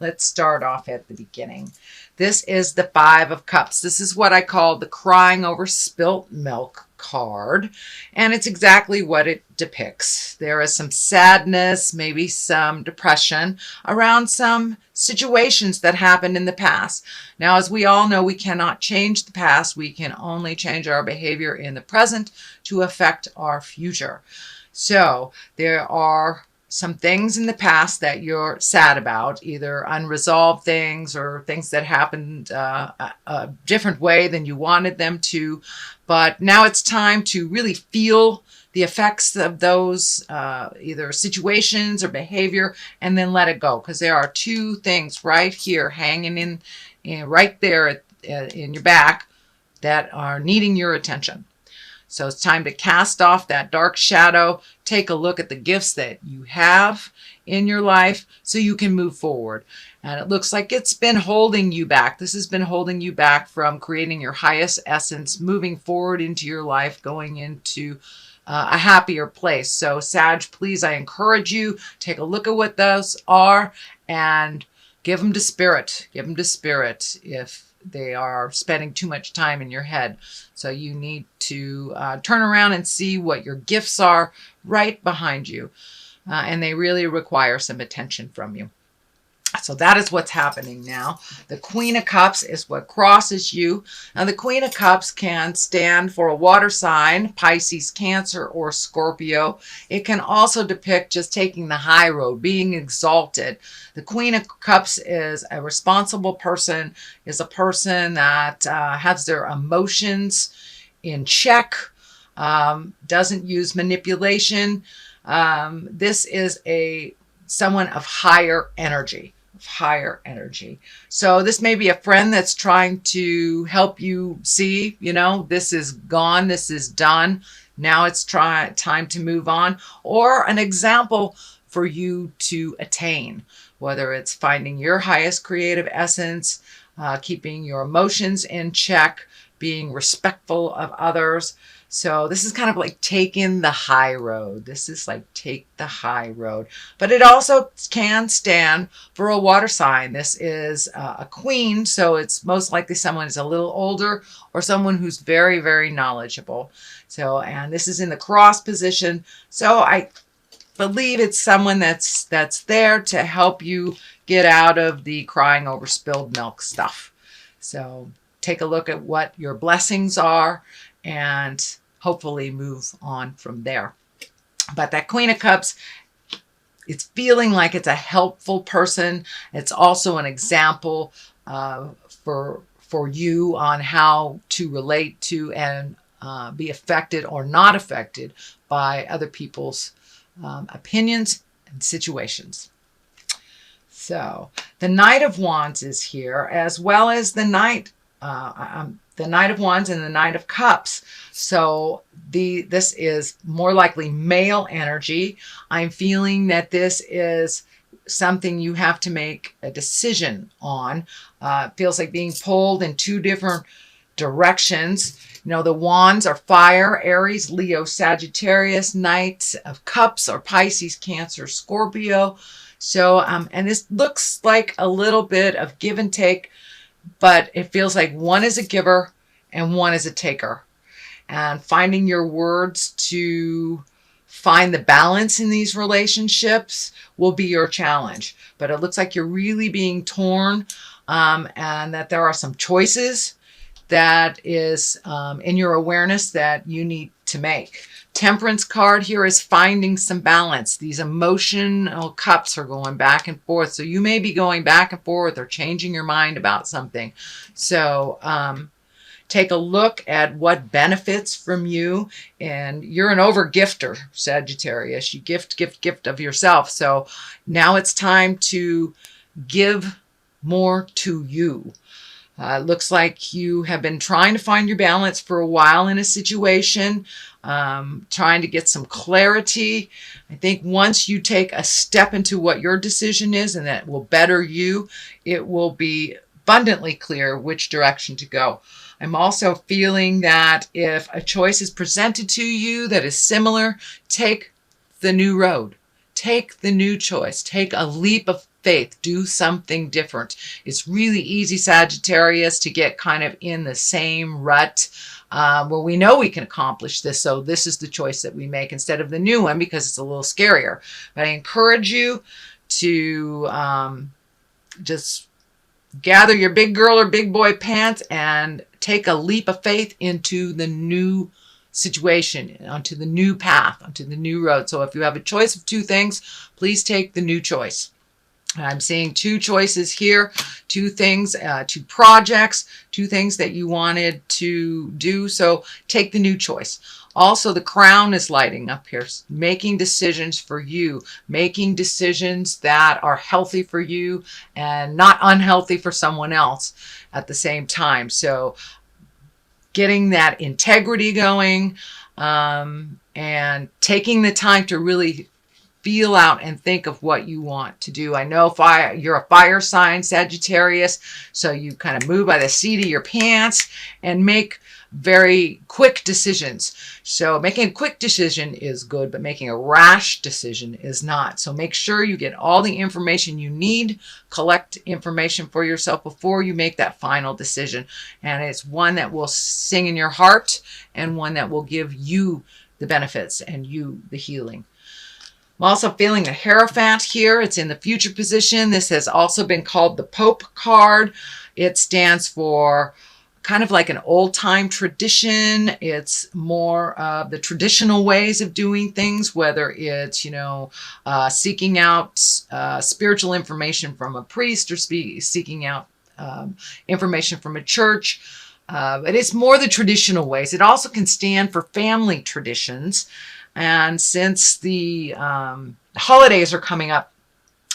Let's start off at the beginning. This is the Five of Cups. This is what I call the crying over spilt milk card, and it's exactly what it depicts. There is some sadness, maybe some depression around some situations that happened in the past. Now, as we all know, we cannot change the past. We can only change our behavior in the present to affect our future. So there are some things in the past that you're sad about, either unresolved things or things that happened a different way than you wanted them to. But now it's time to really feel the effects of those either situations or behavior, and then let it go. Because there are two things right here hanging in right there in your back that are needing your attention. So it's time to cast off that dark shadow, take a look at the gifts that you have in your life so you can move forward. And it looks like it's been holding you back. This has been holding you back from creating your highest essence, moving forward into your life, going into a happier place. So Sag, please, I encourage you, take a look at what those are and give them to Spirit. Give them to Spirit if they are spending too much time in your head. So you need to turn around and see what your gifts are right behind you. And they really require some attention from you. So that is what's happening now. The Queen of Cups is what crosses you. Now, the Queen of Cups can stand for a water sign, Pisces, Cancer, or Scorpio. It can also depict just taking the high road, being exalted. The Queen of Cups is a responsible person, is a person that has their emotions in check, doesn't use manipulation. This is someone of higher energy. So this may be a friend that's trying to help you see, this is gone, this is done. Now it's time to move on, or an example for you to attain, whether it's finding your highest creative essence, keeping your emotions in check, being respectful of others. So this is kind of like taking the high road. This is like take the high road. But it also can stand for a water sign. This is a queen, so it's most likely someone who's a little older or someone who's very, very knowledgeable. So, and this is in the cross position. So I believe it's someone that's there to help you get out of the crying over spilled milk stuff. So take a look at what your blessings are and hopefully move on from there. But that Queen of Cups, it's feeling like it's a helpful person. It's also an example for you on how to relate to and be affected or not affected by other people's opinions and situations. So the Knight of Wands is here, as well as the Knight of Wands and the Knight of Cups. So this is more likely male energy. I'm feeling that this is something you have to make a decision on. It feels like being pulled in two different directions. The wands are fire, Aries, Leo, Sagittarius. Knight of Cups are Pisces, Cancer, Scorpio. So, and this looks like a little bit of give and take, but it feels like one is a giver and one is a taker. And finding your words to find the balance in these relationships will be your challenge. But it looks like you're really being torn, and that there are some choices that is in your awareness that you need to make. Temperance card here is finding some balance. These emotional cups are going back and forth. So you may be going back and forth or changing your mind about something. So take a look at what benefits from you. And you're an over-gifter, Sagittarius. You gift of yourself. So now it's time to give more to you. Looks like you have been trying to find your balance for a while in a situation, trying to get some clarity. I think once you take a step into what your decision is and that will better you, it will be abundantly clear which direction to go. I'm also feeling that if a choice is presented to you that is similar, take the new road. Take the new choice. Take a leap of faith. Do something different. It's really easy, Sagittarius, to get kind of in the same rut where we know we can accomplish this. So this is the choice that we make instead of the new one because it's a little scarier. But I encourage you to just gather your big girl or big boy pants and take a leap of faith into the new situation, onto the new path, onto the new road. So if you have a choice of two things, please take the new choice. I'm seeing two choices here, two things, two projects, two things that you wanted to do. So take the new choice. Also, the crown is lighting up here, making decisions for you, making decisions that are healthy for you and not unhealthy for someone else at the same time. So getting that integrity going and taking the time to really feel out and think of what you want to do. I know you're a fire sign, Sagittarius, so you kind of move by the seat of your pants and make very quick decisions. So making a quick decision is good, but making a rash decision is not. So make sure you get all the information you need, collect information for yourself before you make that final decision. And it's one that will sing in your heart and one that will give you the benefits and you the healing. I'm also feeling a Hierophant here. It's in the future position. This has also been called the Pope card. It stands for kind of like an old-time tradition. It's more of the traditional ways of doing things, whether it's, seeking out spiritual information from a priest or seeking out information from a church. But it's more the traditional ways. It also can stand for family traditions. And since the holidays are coming up,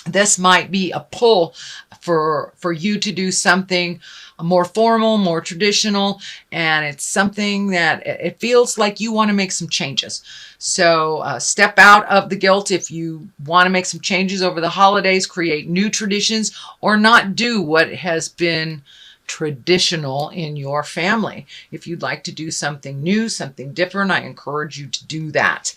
this might be a pull for you to do something more formal, more traditional, and it's something that it feels like you want to make some changes. So step out of the guilt if you want to make some changes over the holidays, create new traditions, or not do what has been traditional in your family. If you'd like to do something new, something different, I encourage you to do that.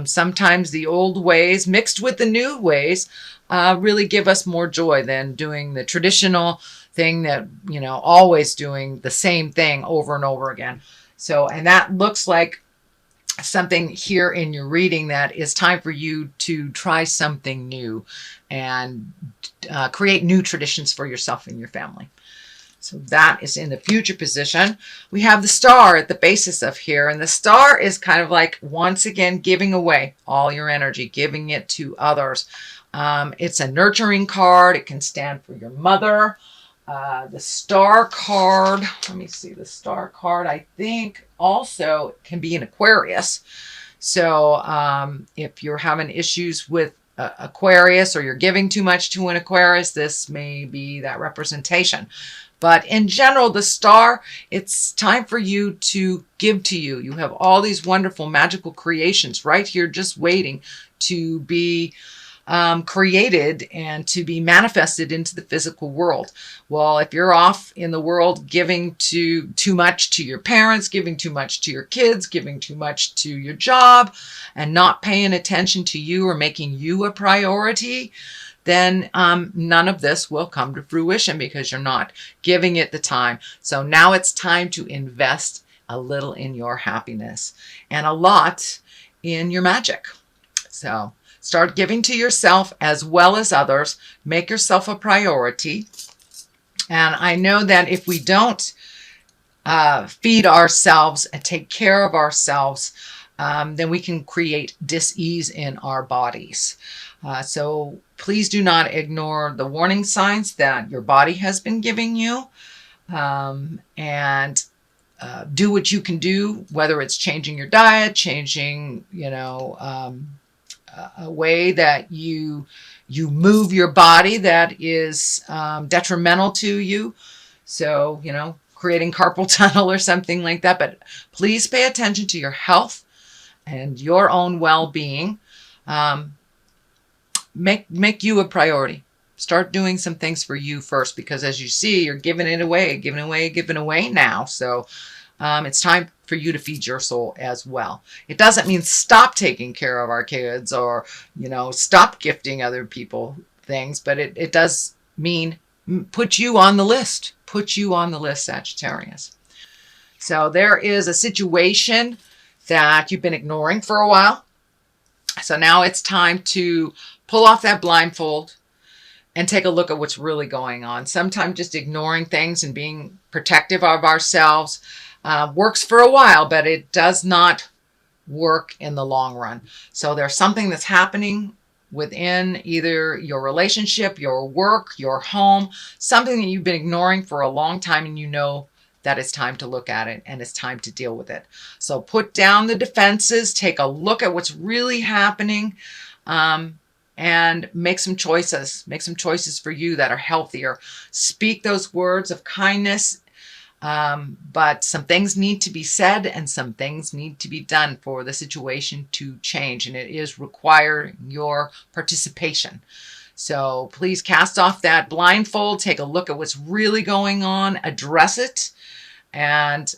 Sometimes the old ways mixed with the new ways really give us more joy than doing the traditional thing that, always doing the same thing over and over again. So, and that looks like something here in your reading that is time for you to try something new and create new traditions for yourself and your family. So that is in the future position. We have the star at the basis of here. And the star is kind of like, once again, giving away all your energy, giving it to others. It's a nurturing card. It can stand for your mother. The star card, let me see, the star card, I think also can be an Aquarius. So if you're having issues with Aquarius or you're giving too much to an Aquarius, this may be that representation. But in general, the star, it's time for you to give to you. You have all these wonderful magical creations right here just waiting to be created and to be manifested into the physical world. Well, if you're off in the world giving too much to your parents, giving too much to your kids, giving too much to your job, and not paying attention to you or making you a priority, then none of this will come to fruition because you're not giving it the time. So now it's time to invest a little in your happiness and a lot in your magic. So start giving to yourself as well as others. Make yourself a priority. And I know that if we don't feed ourselves and take care of ourselves, then we can create dis-ease in our bodies. So please do not ignore the warning signs that your body has been giving you, and do what you can do, whether it's changing your diet, changing, a way that you move your body that is detrimental to you. So, creating carpal tunnel or something like that. But please pay attention to your health and your own well-being. Make you a priority. Start doing some things for you first, because as you see, you're giving away now. So it's time for you to feed your soul as well. It doesn't mean stop taking care of our kids or, stop gifting other people. things, but it does mean put you on the list. Put you on the list, Sagittarius. So there is a situation that you've been ignoring for a while. So now it's time to pull off that blindfold and take a look at what's really going on. Sometimes just ignoring things and being protective of ourselves works for a while, but it does not work in the long run. So there's something that's happening within either your relationship, your work, your home, something that you've been ignoring for a long time, and you know that it's time to look at it and it's time to deal with it. So put down the defenses, take a look at what's really happening, and make some choices. Make some choices for you that are healthier. Speak those words of kindness, but some things need to be said and some things need to be done for the situation to change, and it is requiring your participation. So please cast off that blindfold, take a look at what's really going on, address it, and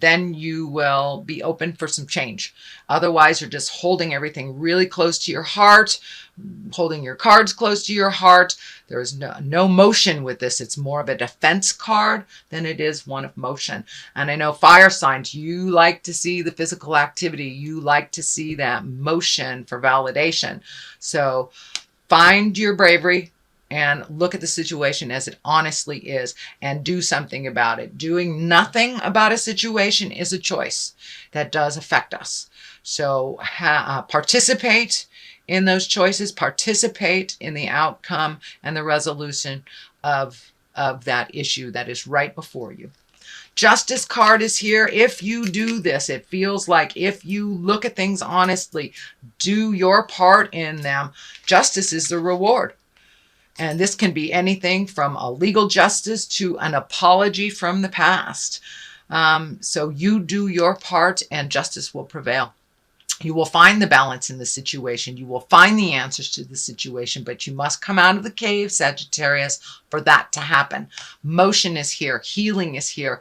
then you will be open for some change. Otherwise, you're just holding everything really close to your heart, holding your cards close to your heart. There is no motion with this. It's more of a defense card than it is one of motion. And I know fire signs, you like to see the physical activity. You like to see that motion for validation. So find your bravery and look at the situation as it honestly is and do something about it. Doing nothing about a situation is a choice that does affect us. So participate in those choices, participate in the outcome and the resolution of that issue that is right before you. Justice card is here. If you do this, it feels like if you look at things honestly, do your part in them, justice is the reward. And this can be anything from a legal justice to an apology from the past. So you do your part and justice will prevail. You will find the balance in the situation. You will find the answers to the situation, but you must come out of the cave, Sagittarius, for that to happen. Motion is here. Healing is here.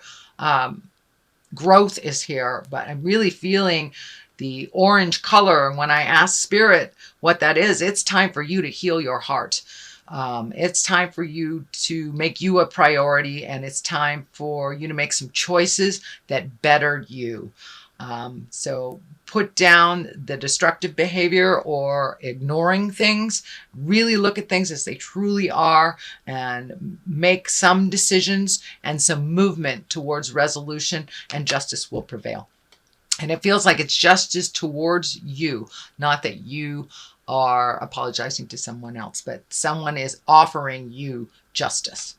Growth is here. But I'm really feeling the orange color. And when I ask Spirit what that is, it's time for you to heal your heart. It's time for you to make you a priority, and it's time for you to make some choices that better you. So put down the destructive behavior or ignoring things. Really look at things as they truly are and make some decisions and some movement towards resolution, and justice will prevail. And it feels like it's justice towards you, not that you are apologizing to someone else, but someone is offering you justice.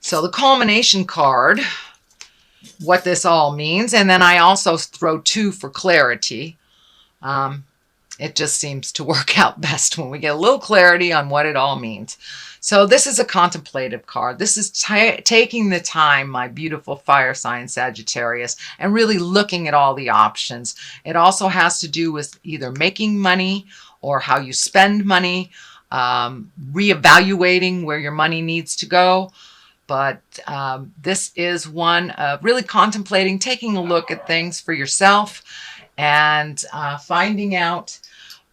So the culmination card, what this all means, and then I also throw 2 for clarity. It just seems to work out best when we get a little clarity on what it all means. So this is a contemplative card. This is taking the time, my beautiful fire sign Sagittarius, and really looking at all the options. It also has to do with either making money or how you spend money, reevaluating where your money needs to go. But this is one of really contemplating, taking a look at things for yourself and finding out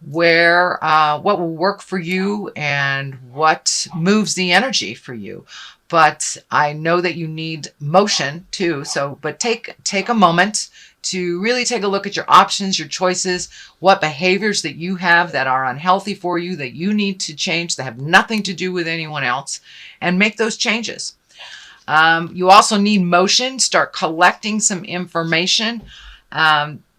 where what will work for you and what moves the energy for you. But I know that you need motion too. So, but take a moment to really take a look at your options, your choices, what behaviors that you have that are unhealthy for you, that you need to change, that have nothing to do with anyone else, and make those changes. You also need motion. Start collecting some information.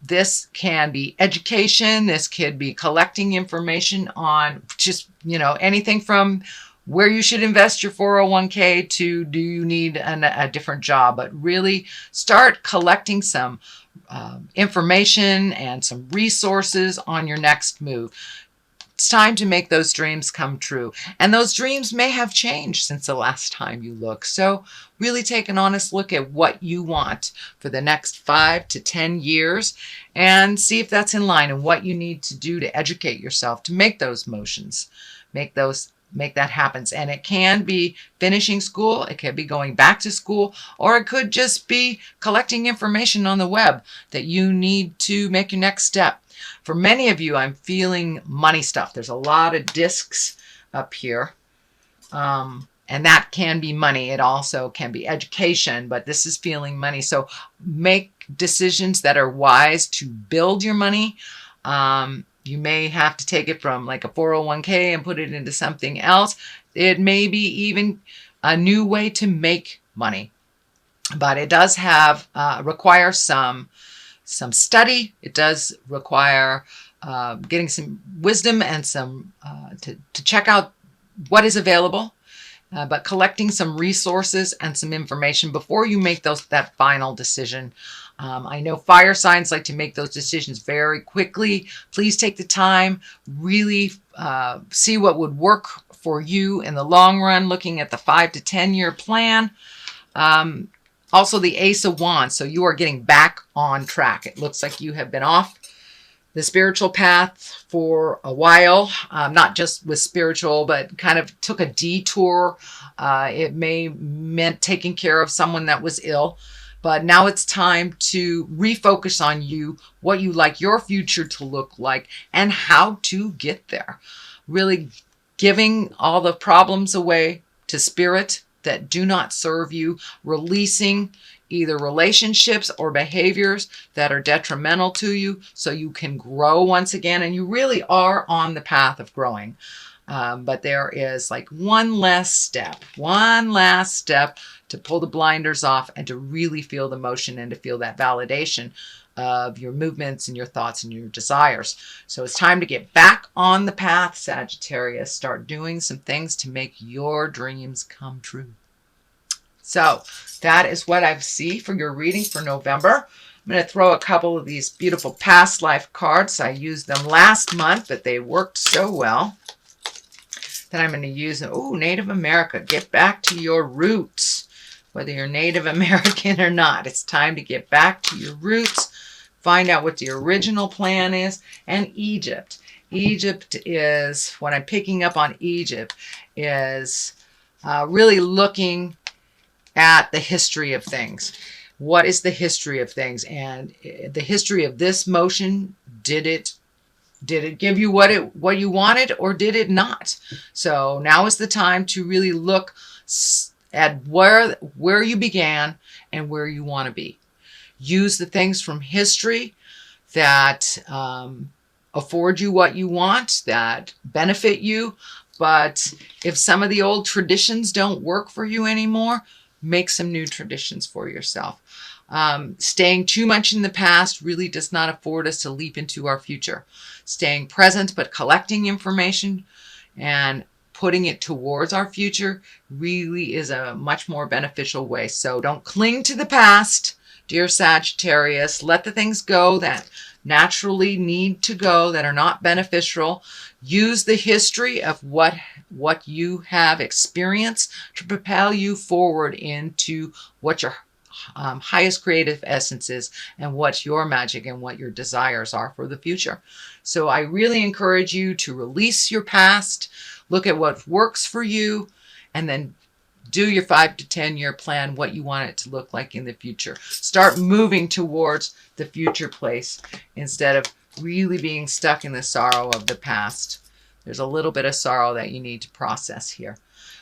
This can be education. This could be collecting information on just, anything from where you should invest your 401k to do you need a different job. But really start collecting some information and some resources on your next move. It's time to make those dreams come true. And those dreams may have changed since the last time you looked. So really take an honest look at what you want for the next 5 to 10 years and see if that's in line and what you need to do to educate yourself to make those motions, make that happen. And it can be finishing school, it could be going back to school, or it could just be collecting information on the web that you need to make your next step. For many of you, I'm feeling money stuff. There's a lot of discs up here. And that can be money. It also can be education, but this is feeling money. So make decisions that are wise to build your money. You may have to take it from like a 401k and put it into something else. It may be even a new way to make money, but it does have require some study. It does require getting some wisdom and some to check out what is available, but collecting some resources and some information before you make that final decision. I know fire signs like to make those decisions very quickly. Please take the time, really see what would work for you in the long run, looking at the 5 to 10 year plan. Also the Ace of Wands. So you are getting back on track. It looks like you have been off the spiritual path for a while, not just with spiritual, but kind of took a detour. It may meant taking care of someone that was ill. But now it's time to refocus on you, what you like your future to look like, and how to get there. Really giving all the problems away to spirit that do not serve you, releasing either relationships or behaviors that are detrimental to you so you can grow once again. And you really are on the path of growing. But there is like one last step to pull the blinders off and to really feel the motion and to feel that validation of your movements and your thoughts and your desires. So it's time to get back on the path, Sagittarius. Start doing some things to make your dreams come true. So that is what I see for your reading for November. I'm going to throw a couple of these beautiful past life cards. I used them last month, but they worked so well that I'm going to use them. Oh, Native America, get back to your roots. Whether you're Native American or not, it's time to get back to your roots. Find out what the original plan is. And Egypt. Egypt is, what I'm picking up on Egypt is really looking at the history of things. What is the history of things? And the history of this motion, did it give you what you wanted, or did it not? So now is the time to really look at where you began and where you want to be. Use the things from history that afford you what you want, that benefit you. But if some of the old traditions don't work for you anymore, make some new traditions for yourself. Staying too much in the past really does not afford us to leap into our future. Staying present but collecting information and putting it towards our future really is a much more beneficial way. So don't cling to the past, dear Sagittarius. Let the things go that naturally need to go, that are not beneficial. Use the history of what you have experienced to propel you forward into what your highest creative essence is and what your magic and what your desires are for the future. So I really encourage you to release your past, look at what works for you, and then do your 5 to 10 year plan, what you want it to look like in the future. Start moving towards the future place instead of really being stuck in the sorrow of the past. There's a little bit of sorrow that you need to process here.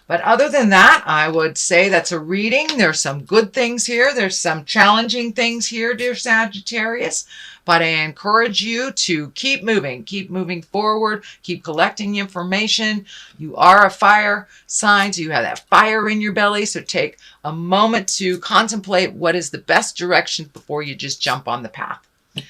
But other than that, I would say that's a reading. There's some good things here. There's some challenging things here, dear Sagittarius. But I encourage you to keep moving forward, keep collecting information. You are a fire sign, so you have that fire in your belly. So take a moment to contemplate what is the best direction before you just jump on the path.